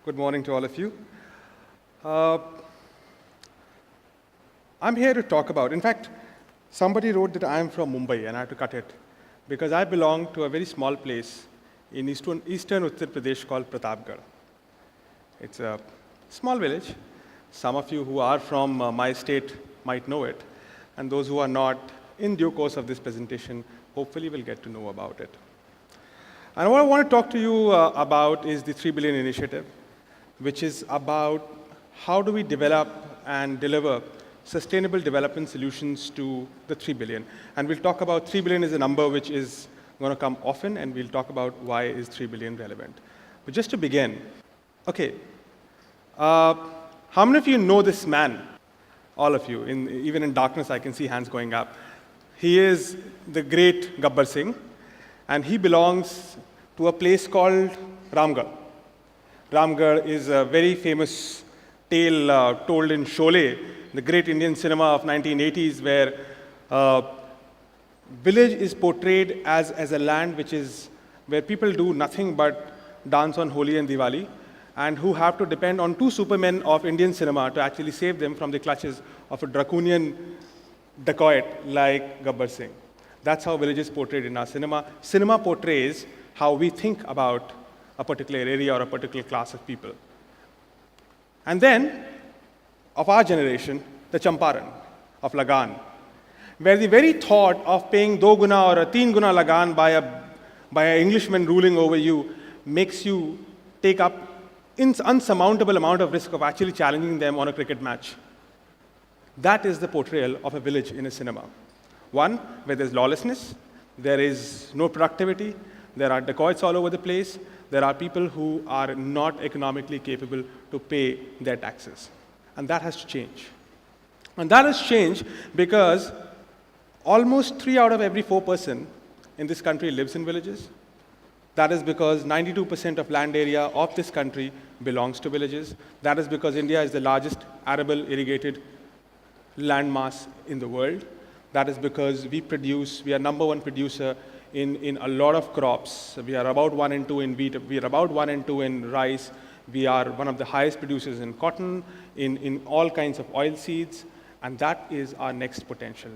Good morning to all of you. Uh, I'm here to talk about, in fact, somebody wrote that I am from Mumbai and I have to cut it because I belong to a very small place in eastern Uttar Pradesh called Pratapgarh. It's a small village. Some of you who are from my state might know it, and those who are not, in due course of this presentation, hopefully will get to know about it. And what I want to talk to you about is the 3 billion initiative, which is about how do we develop and deliver sustainable development solutions to the 3 billion. And we'll talk about 3 billion is a number which is going to come often, and we'll talk about why is 3 billion relevant. But just to begin, okay, how many of you know this man? All of you. Even in darkness, I can see hands going up. He is the great Gabbar Singh, and he belongs to a place called Ramgarh. Ramgarh is a very famous tale told in Sholay, the great Indian cinema of 1980s, where village is portrayed as a land where people do nothing but dance on Holi and Diwali, and who have to depend on two supermen of Indian cinema to actually save them from the clutches of a draconian dacoit like Gabbar Singh. That's how village is portrayed in our cinema. Cinema portrays how we think about a particular area or a particular class of people. And then, of our generation, the Champaran of Lagan, where the very thought of paying 2 guna or a 3 guna Lagan by an Englishman ruling over you makes you take up an unsurmountable amount of risk of actually challenging them on a cricket match. That is the portrayal of a village in a cinema. One, where there's lawlessness, there is no productivity, there are dacoits all over the place, there are people who are not economically capable to pay their taxes. And that has to change. And that has changed because almost 3 out of every 4 person in this country lives in villages. That is because 92% of land area of this country belongs to villages. That is because India is the largest arable irrigated landmass in the world. That is because we are number one producer in a lot of crops. We are about 1 and 2 in wheat. We are about 1 and 2 in rice. We are one of the highest producers in cotton, in all kinds of oil seeds, and that is our next potential.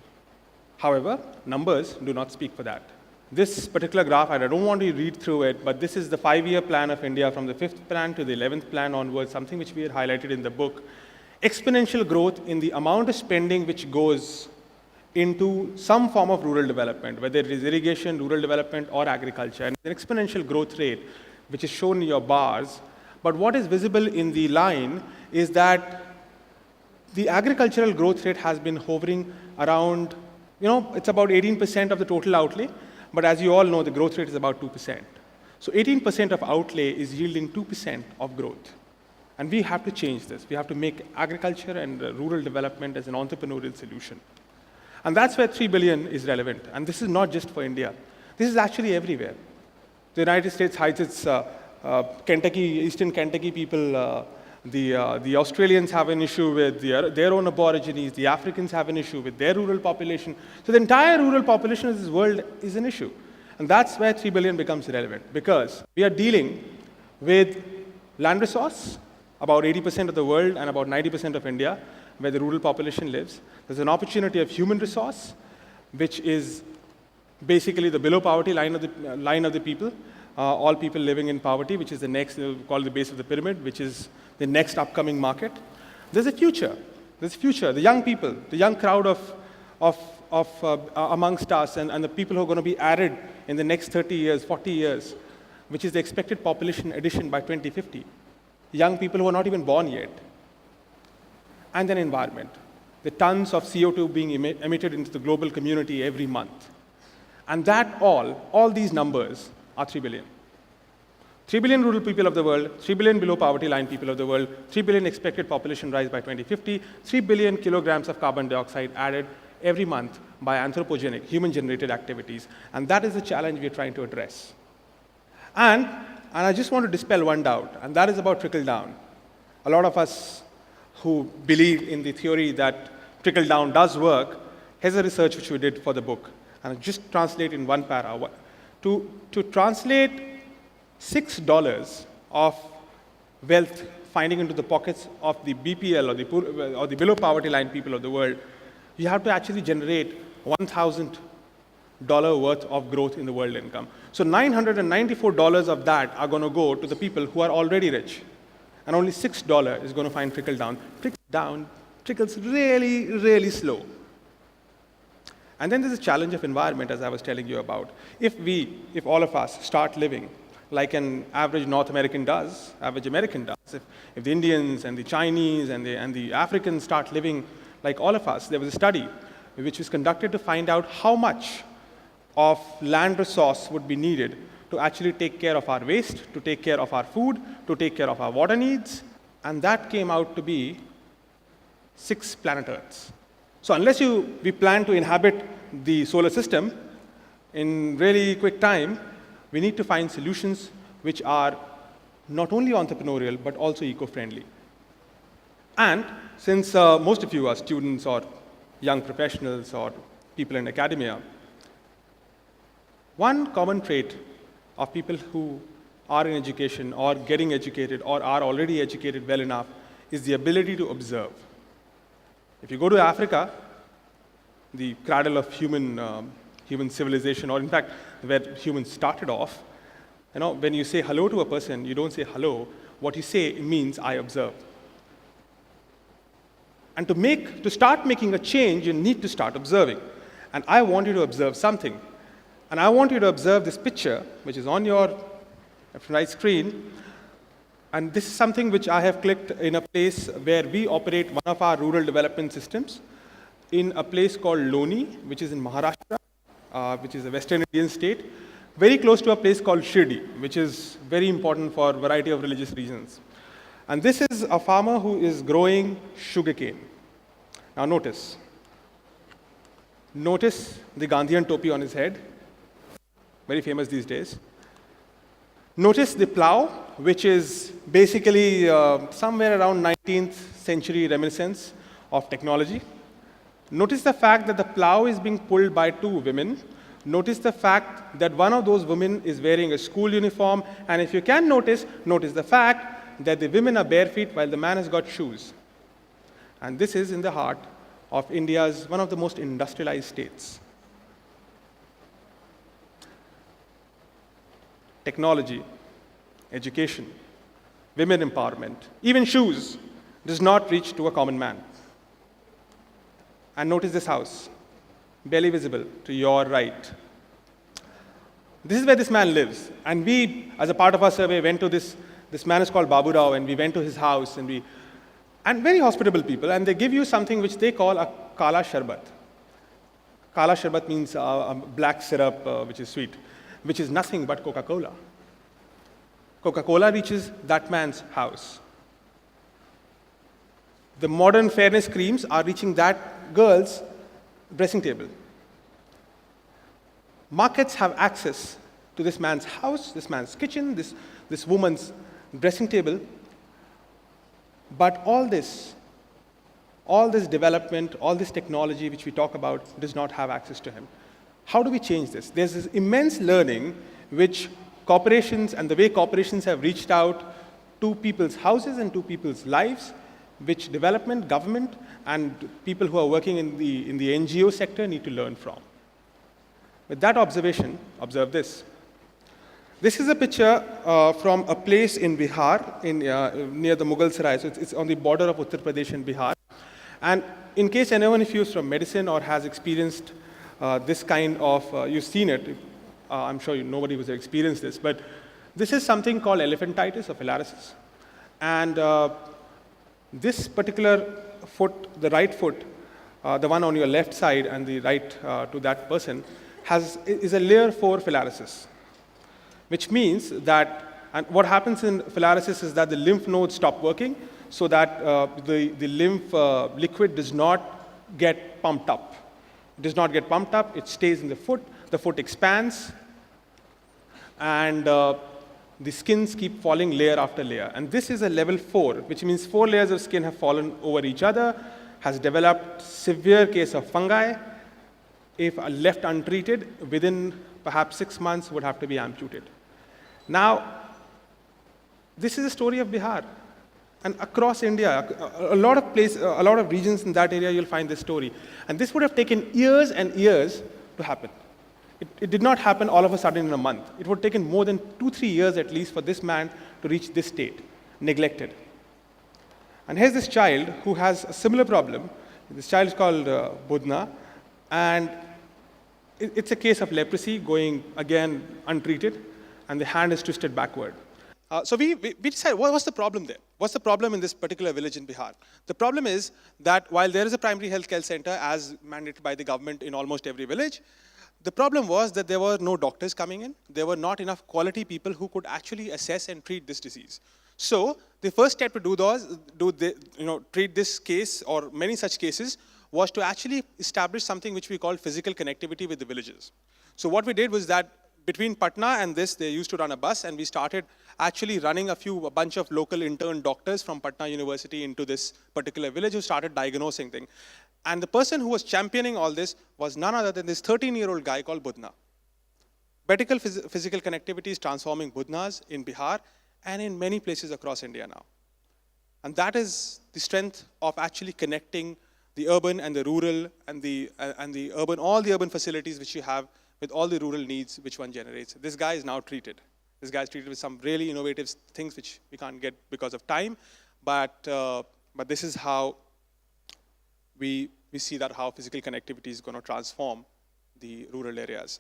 However, numbers do not speak for that. This particular graph, I don't want to read through it, but this is the 5-year plan of India from the 5th plan to the 11th plan onwards, something which we had highlighted in the book. Exponential growth in the amount of spending which goes into some form of rural development, whether it is irrigation, rural development, or agriculture. And an exponential growth rate, which is shown in your bars. But what is visible in the line is that the agricultural growth rate has been hovering around, it's about 18% of the total outlay. But as you all know, the growth rate is about 2%. So 18% of outlay is yielding 2% of growth. And we have to change this. We have to make agriculture and rural development as an entrepreneurial solution. And that's where 3 billion is relevant. And this is not just for India. This is actually everywhere. The United States hides its Eastern Kentucky people. The Australians have an issue with their own aborigines. The Africans have an issue with their rural population. So the entire rural population of this world is an issue. And that's where 3 billion becomes relevant, because we are dealing with land resource, about 80% of the world and about 90% of India, where the rural population lives. There's an opportunity of human resource, which is basically the below poverty line of the people, all people living in poverty, which is the next, called the base of the pyramid, which is the next upcoming market. There's a future. There's a future. The young people, the young crowd amongst us, and the people who are going to be added in the next 30 years, 40 years, which is the expected population addition by 2050. Young people who are not even born yet. And then environment. The tons of CO2 being emitted into the global community every month. And that all these numbers are 3 billion. 3 billion rural people of the world, 3 billion below poverty line people of the world, 3 billion expected population rise by 2050, 3 billion kilograms of carbon dioxide added every month by anthropogenic, human-generated activities. And that is the challenge we are trying to address. And I just want to dispel one doubt, and that is about trickle-down. A lot of us who believe in the theory that trickle-down does work, here's a research which we did for the book. And I'll just translate in one para. To translate $6 of wealth finding into the pockets of the BPL or the poor, or the below poverty line people of the world, you have to actually generate $1,000 worth of growth in the world income. So $994 of that are going to go to the people who are already rich, and only $6 is going to find trickle down. Trickles really, really slow. And then there's a challenge of environment, as I was telling you about. If all of us start living like an average North American does, average American does, if the Indians and the Chinese and the Africans start living like all of us, there was a study which was conducted to find out how much of land resource would be needed to actually take care of our waste, to take care of our food, to take care of our water needs, and that came out to be 6 planet Earths. So unless we plan to inhabit the solar system in really quick time, we need to find solutions which are not only entrepreneurial, but also eco-friendly. And since most of you are students or young professionals or people in academia, one common trait of people who are in education or getting educated or are already educated well enough is the ability to observe. If you go to Africa, the cradle of human civilization, or in fact, where humans started off, when you say hello to a person, you don't say hello. What you say means I observe. And to start making a change, you need to start observing. And I want you to observe something. And I want you to observe this picture, which is on your left and right screen. And this is something which I have clicked in a place where we operate one of our rural development systems in a place called Loni, which is in Maharashtra, which is a Western Indian state, very close to a place called Shirdi, which is very important for a variety of religious reasons. And this is a farmer who is growing sugarcane. Now notice the Gandhian topi on his head, very famous these days. Notice the plow, which is basically somewhere around 19th century reminiscence of technology. Notice the fact that the plow is being pulled by 2 women. Notice the fact that one of those women is wearing a school uniform. And if you can notice the fact that the women are bare feet while the man has got shoes. And this is in the heart of India's one of the most industrialized states. Technology, education, women empowerment, even shoes does not reach to a common man. And notice this house, barely visible to your right. This is where this man lives. And we, as a part of our survey, went to this man is called Babu Rao, and we went to his house, and very hospitable people, and they give you something which they call a Kala Sharbat. Kala Sharbat means a black syrup, which is sweet, which is nothing but Coca-Cola. Coca-Cola reaches that man's house. The modern fairness creams are reaching that girl's dressing table. Markets have access to this man's house, this man's kitchen, this woman's dressing table. But all this development, all this technology which we talk about does not have access to him. How do we change this? There's this immense learning which corporations and the way corporations have reached out to people's houses and to people's lives, which development, government, and people who are working in the NGO sector need to learn from. With that observation, observe this. This is a picture from a place in Bihar, near the Mughal Sarai. So it's on the border of Uttar Pradesh and Bihar. And in case anyone of you is from medicine or has experienced this kind of, you've seen it, I'm sure nobody has experienced this, but this is something called elephantitis or filariasis. And this particular foot, the right foot, the one on your left side and the right to that person, is a layer 4 filariasis, which means that, and what happens in filariasis is that the lymph nodes stop working so that the lymph liquid does not get pumped up. It does not get pumped up, it stays in the foot expands, and the skins keep falling layer after layer. And this is a level 4, which means 4 layers of skin have fallen over each other, has developed severe case of fungi. If left untreated, within perhaps 6 months would have to be amputated. Now, This is the story of Bihar. And across India, a lot of a lot of regions in that area, you'll find this story. And this would have taken years and years to happen. It did not happen all of a sudden in a month. It would have taken more than 2-3 years at least for this man to reach this state, neglected. And here's this child who has a similar problem. This child is called Budna, and it's a case of leprosy going, again, untreated, and the hand is twisted backward. So we decided, what's the problem there? What's the problem in this particular village in Bihar? The problem is that while there is a primary health care center as mandated by the government in almost every village, the problem was that there were no doctors coming in. There were not enough quality people who could actually assess and treat this disease. So the first step to treat this case or many such cases was to actually establish something which we call physical connectivity with the villages. So what we did was that between Patna and this, they used to run a bus, and we started actually running a bunch of local intern doctors from Patna University into this particular village who started diagnosing things. And the person who was championing all this was none other than this 13-year-old guy called Budna. Vertical physical connectivity is transforming Budnas in Bihar and in many places across India now. And that is the strength of actually connecting the urban and the rural and all the urban facilities which you have with all the rural needs which one generates. This guy is now treated. This guy is treated with some really innovative things which we can't get because of time, but this is how we see that how physical connectivity is going to transform the rural areas.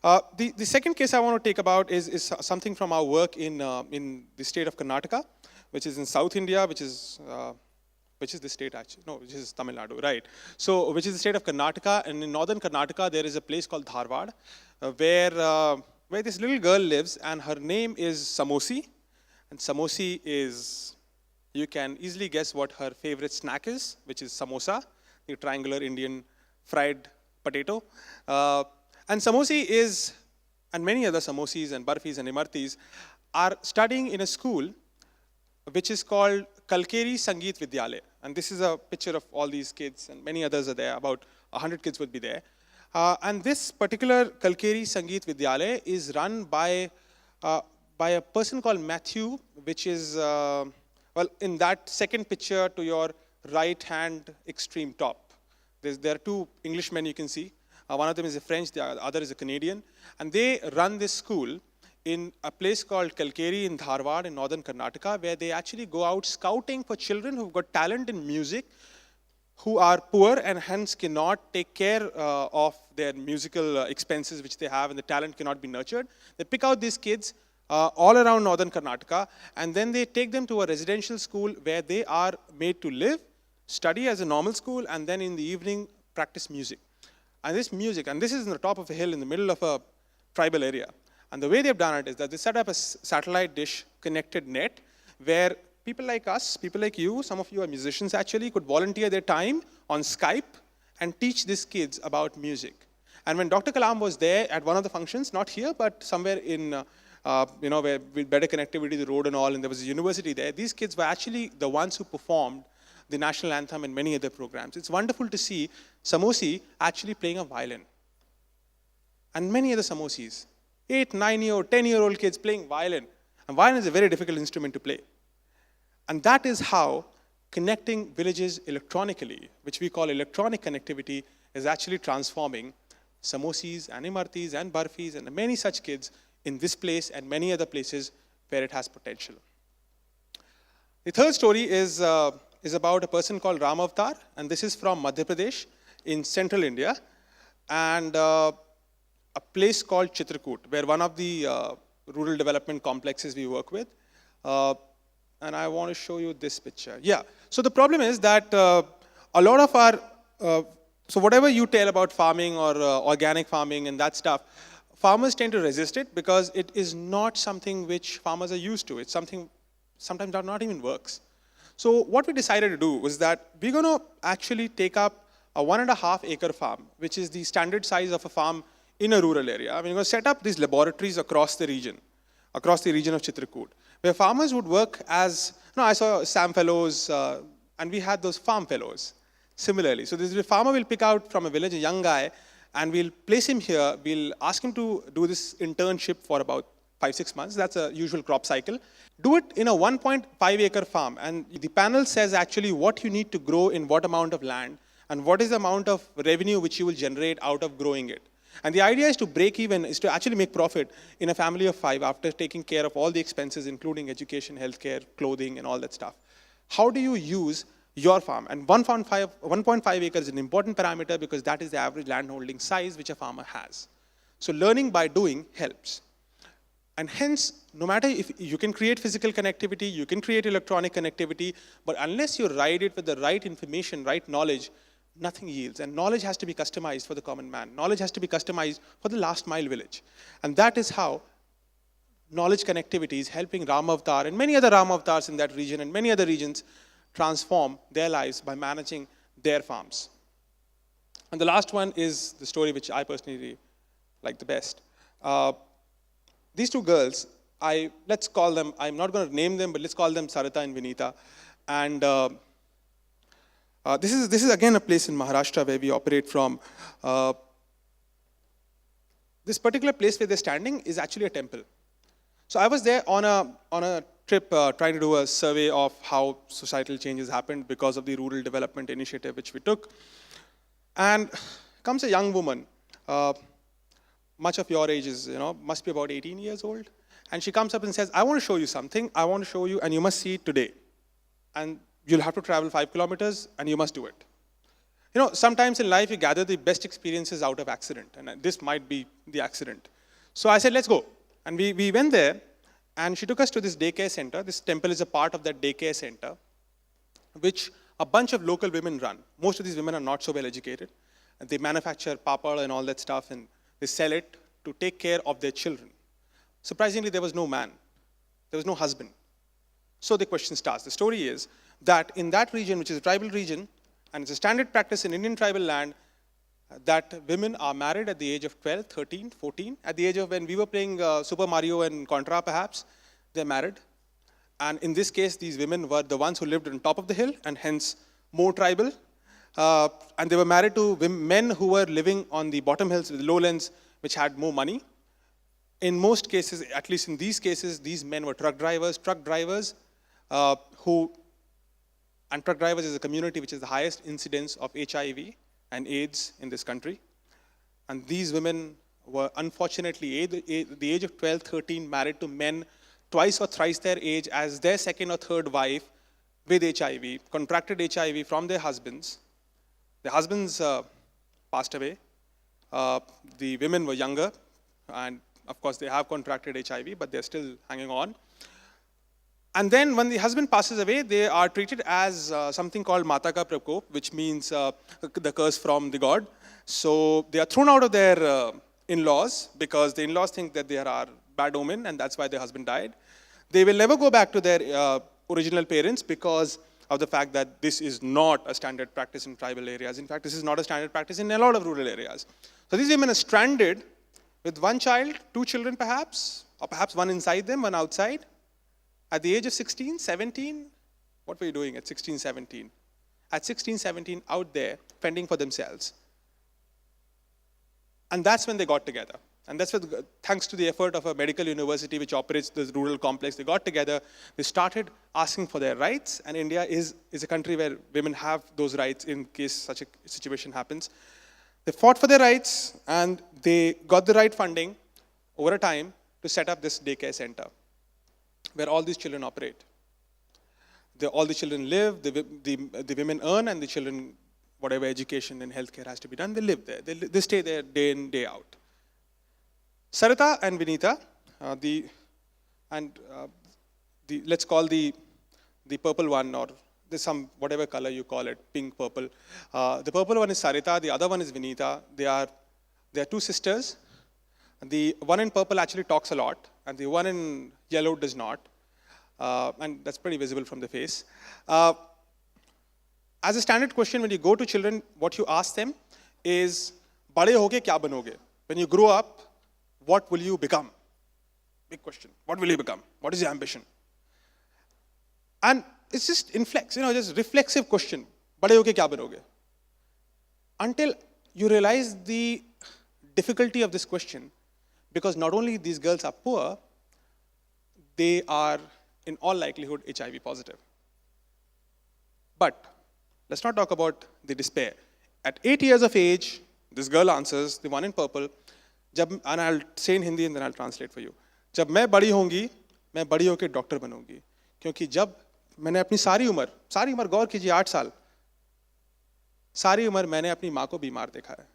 The second case I want to take about is something from our work in the state of Karnataka, which is in South India, which is the state actually? No, which is Tamil Nadu, right. So, which is the state of Karnataka, and in northern Karnataka, there is a place called Dharwad, where this little girl lives, and her name is Samosi. And Samosi is, you can easily guess what her favorite snack is, which is samosa, the triangular Indian fried potato. And Samosi is, and many other Samosis and Barfis and Imartis, are studying in a school which is called Kalkeri Sangeet Vidyalaya. And this is a picture of all these kids, and many others are there, about 100 kids would be there. And this particular Kalkeri Sangeet Vidyalaya is run by a person called Matthew, which is, in that second picture to your right hand extreme top. There are two Englishmen you can see. One of them is a French, the other is a Canadian. And they run this school in a place called Kalkeri in Dharwad in northern Karnataka, where they actually go out scouting for children who've got talent in music, who are poor and hence cannot take care of their musical expenses which they have, and the talent cannot be nurtured. They pick out these kids all around northern Karnataka, and then they take them to a residential school where they are made to live, study as a normal school, and then in the evening practice music. And this is on the top of a hill in the middle of a tribal area. And the way they've done it is that they set up a satellite dish connected net where people like us, people like you, some of you are musicians actually, could volunteer their time on Skype and teach these kids about music. And when Dr. Kalam was there at one of the functions, not here, but somewhere in, where with better connectivity, the road and all, and there was a university there, these kids were actually the ones who performed the national anthem and many other programs. It's wonderful to see Samosi actually playing a violin. And many other Samosis. 8, 9-year-old, 10-year-old kids playing violin. And violin is a very difficult instrument to play. And that is how connecting villages electronically, which we call electronic connectivity, is actually transforming Samosis and Imartis and Barfis and many such kids in this place and many other places where it has potential. The third story is about a person called Ram Avatar, and this is from Madhya Pradesh in central India. And a place called Chitrakoot, where one of the rural development complexes we work with. And I want to show you this picture. Yeah, so the problem is that a lot of our, so whatever you tell about farming or organic farming and that stuff, farmers tend to resist it because it is not something which farmers are used to. It's something sometimes that not even works. So what we decided to do was that we're going to actually take up a 1.5 acre farm, which is the standard size of a farm in a rural area. We're going to set up these laboratories across the region of Chitrakoot, where farmers would work as, I saw SAM fellows, and we had those farm fellows similarly. So this farmer will pick out from a village, a young guy, and we'll place him here, we'll ask him to do this internship for about 5-6 months. That's a usual crop cycle. Do it in a 1.5 acre farm. And the panel says actually what you need to grow in what amount of land and what is the amount of revenue which you will generate out of growing it. And the idea is to break even, is to actually make profit in a family of 5 after taking care of all the expenses, including education, healthcare, clothing, and all that stuff. How do you use your farm? And 1.5 acres is an important parameter because that is the average landholding size which a farmer has. So learning by doing helps. And hence, no matter if you can create physical connectivity, you can create electronic connectivity, but unless you ride it with the right information, right knowledge, nothing yields. And knowledge has to be customized for the common man. Knowledge has to be customized for the last mile village. And that is how knowledge connectivity is helping Ram Avatar and many other Ram Avatars in that region and many other regions transform their lives by managing their farms. And the last one is the story which I personally like the best. These two girls, let's call them, I'm not going to name them, but let's call them Sarita and Vinita. And this is again a place in Maharashtra where we operate from. This particular place where they're standing is actually a temple. So I was there on a trip trying to do a survey of how societal changes happened because of the rural development initiative which we took. And comes a young woman, much of your age is, must be about 18 years old. And she comes up and says, I want to show you something. I want to show you, and you must see it today. And you'll have to travel 5 kilometers, and you must do it. Sometimes in life, you gather the best experiences out of accident. And this might be the accident. So I said, let's go. And we went there, and she took us to this daycare center. This temple is a part of that daycare center, which a bunch of local women run. Most of these women are not so well educated. And they manufacture papad and all that stuff, and they sell it to take care of their children. Surprisingly, there was no man. There was no husband. So the question starts. The story is that in that region, which is a tribal region, and it's a standard practice in Indian tribal land, that women are married at the age of 12, 13, 14. At the age of when we were playing Super Mario and Contra, perhaps, they're married. And in this case, these women were the ones who lived on top of the hill, and hence more tribal. And they were married to men who were living on the bottom hills, the lowlands, which had more money. In most cases, at least in these cases, these men were truck drivers. Truck drivers and truck drivers is a community which is the highest incidence of HIV and AIDS in this country. And these women were unfortunately, at the age of 12, 13, married to men twice or thrice their age as their second or third wife with HIV, contracted HIV from their husbands. The husbands passed away. The women were younger, and of course they have contracted HIV, but they're still hanging on. And then when the husband passes away, they are treated as something called Mata Ka Prakop, which means the curse from the god. So they are thrown out of their in-laws because the in-laws think that they are bad omen, and that's why their husband died. They will never go back to their original parents because of the fact that this is not a standard practice in tribal areas. In fact, this is not a standard practice in a lot of rural areas. So these women are stranded with one child, 2 children perhaps, or perhaps one inside them, one outside. At the age of 16, 17, what were you doing at 16, 17? At 16, 17, out there, fending for themselves. And that's when they got together. And that's what, thanks to the effort of a medical university which operates this rural complex, they got together, they started asking for their rights, and India is a country where women have those rights in case such a situation happens. They fought for their rights, and they got the right funding over a time to set up this daycare center where all these children operate. All the children live, the women earn, and the children, whatever education and healthcare has to be done, they live there. They stay there day in, day out. Sarita and Vinita, let's call the purple one, or there's some whatever color you call it, pink, purple. The purple one is Sarita, the other one is Vinita. They are 2 sisters. The one in purple actually talks a lot, and the one in yellow does not. And that's pretty visible from the face. As a standard question, when you go to children, what you ask them is, "Bade hoge kya banoge?" When you grow up, what will you become? Big question. What will you become? What is your ambition? And it's just inflex, just reflexive question. Bade hoke kya banoge? Until you realize the difficulty of this question, because not only these girls are poor, they are in all likelihood HIV positive. But let's not talk about the despair. At 8 years of age, this girl answers, the one in purple, and I'll say in Hindi and then I'll translate for you. जब मैं बड़ी होंगी, मैं बड़ी होकर doctor बनूंगी. क्योंकि जब मैंने अपनी सारी उम्र गौर कीजिए 8 साल, सारी उम्र मैंने अपनी माँ को बीमार देखा है.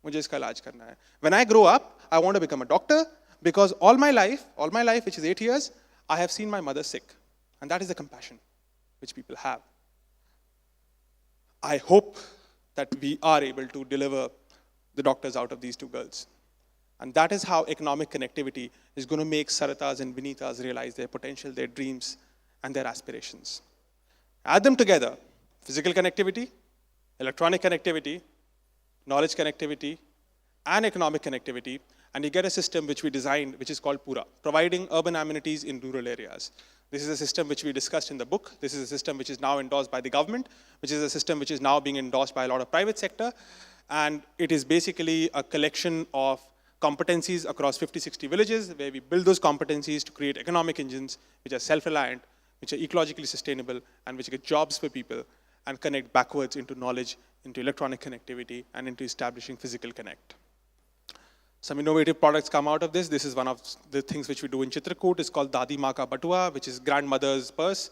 मुझे इसका इलाज करना है. When I grow up, I want to become a doctor because all my life, which is 8 years, I have seen my mother sick. And that is the compassion which people have. I hope that we are able to deliver the doctors out of these two girls. And that is how economic connectivity is going to make Saritas and Vinitas realize their potential, their dreams, and their aspirations. Add them together, physical connectivity, electronic connectivity, knowledge connectivity, and economic connectivity, and you get a system which we designed, which is called Pura, providing urban amenities in rural areas. This is a system which we discussed in the book. This is a system which is now endorsed by the government, which is a system which is now being endorsed by a lot of private sector. And it is basically a collection of competencies across 50, 60 villages, where we build those competencies to create economic engines which are self-reliant, which are ecologically sustainable, and which get jobs for people, and connect backwards into knowledge, into electronic connectivity, and into establishing physical connect. Some innovative products come out of this. This is one of the things which we do in Chitrakoot. It's called Dadi Maa Ka Batua, which is grandmother's purse.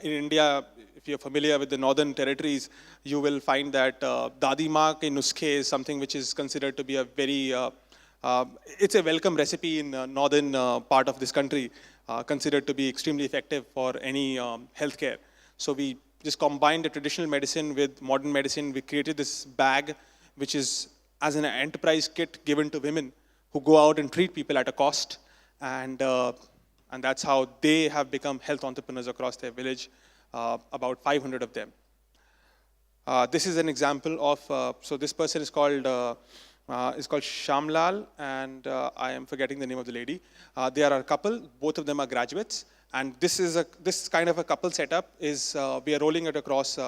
In India, if you're familiar with the northern territories, you will find that Dadi Maa Ke Nuskhe is something which is considered to be a very, it's a welcome recipe in northern part of this country, considered to be extremely effective for any healthcare. So we just combined the traditional medicine with modern medicine. We created this bag, which is as an enterprise kit given to women who go out and treat people at a cost. And that's how they have become health entrepreneurs across their village, about 500 of them. This is an example of, so this person is called Shamlal, and I am forgetting the name of the lady. They are a couple, both of them are graduates. And this kind of a couple setup is, we are rolling it across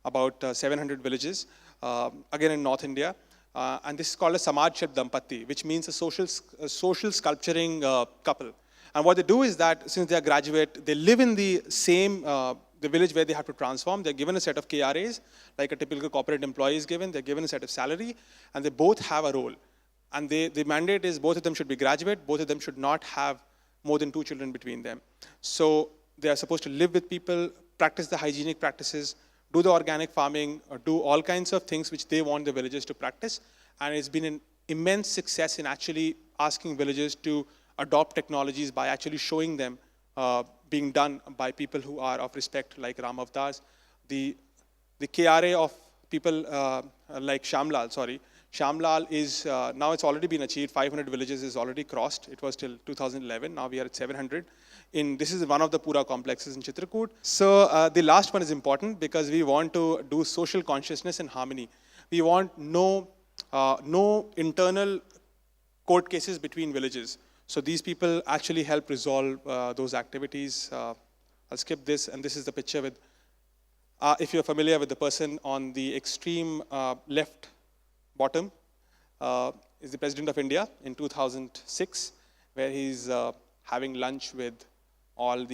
about 700 villages, again in North India. And this is called a Samaj Shilp Dampati, which means a social sculpturing couple. And what they do is that since they are graduate, they live in the same, the village where they have to transform. They're given a set of KRAs, like a typical corporate employee is given. They're given a set of salary, and they both have a role. And the mandate is both of them should be graduate, both of them should not have more than 2 children between them. So they are supposed to live with people, practice the hygienic practices, do the organic farming, or do all kinds of things which they want the villagers to practice. And it's been an immense success in actually asking villagers to adopt technologies by actually showing them being done by people who are of respect, like Ram Avdars. The KRA of people like Shamlal is, now it's already been achieved. 500 villages is already crossed. It was till 2011. Now we are at 700. This is one of the Pura complexes in Chitrakoot. So the last one is important because we want to do social consciousness and harmony. We want no internal court cases between villages. So these people actually help resolve those activities. I'll skip this, and this is the picture with, if you're familiar with the person on the extreme left bottom, is the President of India in 2006, where he's having lunch with all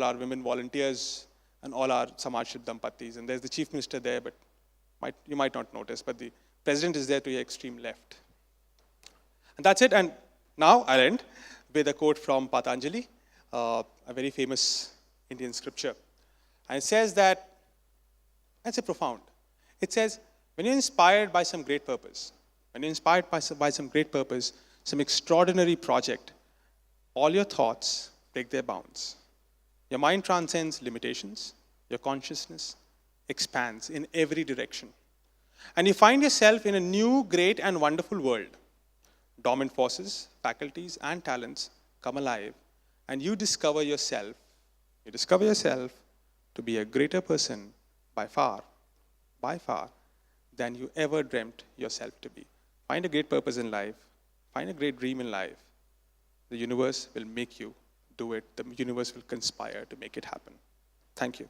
our women volunteers and all our Samaj Shilp Dampatis. And there's the Chief Minister there, but you might not notice, but the President is there to your extreme left. And that's it, and now I'll end with a quote from Patanjali, a very famous Indian scripture. And it says that, it's a profound. It says, when you're inspired by some great purpose, some extraordinary project, all your thoughts break their bounds. Your mind transcends limitations. Your consciousness expands in every direction. And you find yourself in a new, great, and wonderful world. Dormant forces, faculties, and talents come alive, and you discover yourself to be a greater person by far, than you ever dreamt yourself to be. Find a great purpose in life. Find a great dream in life. The universe will make you do it. The universe will conspire to make it happen. Thank you.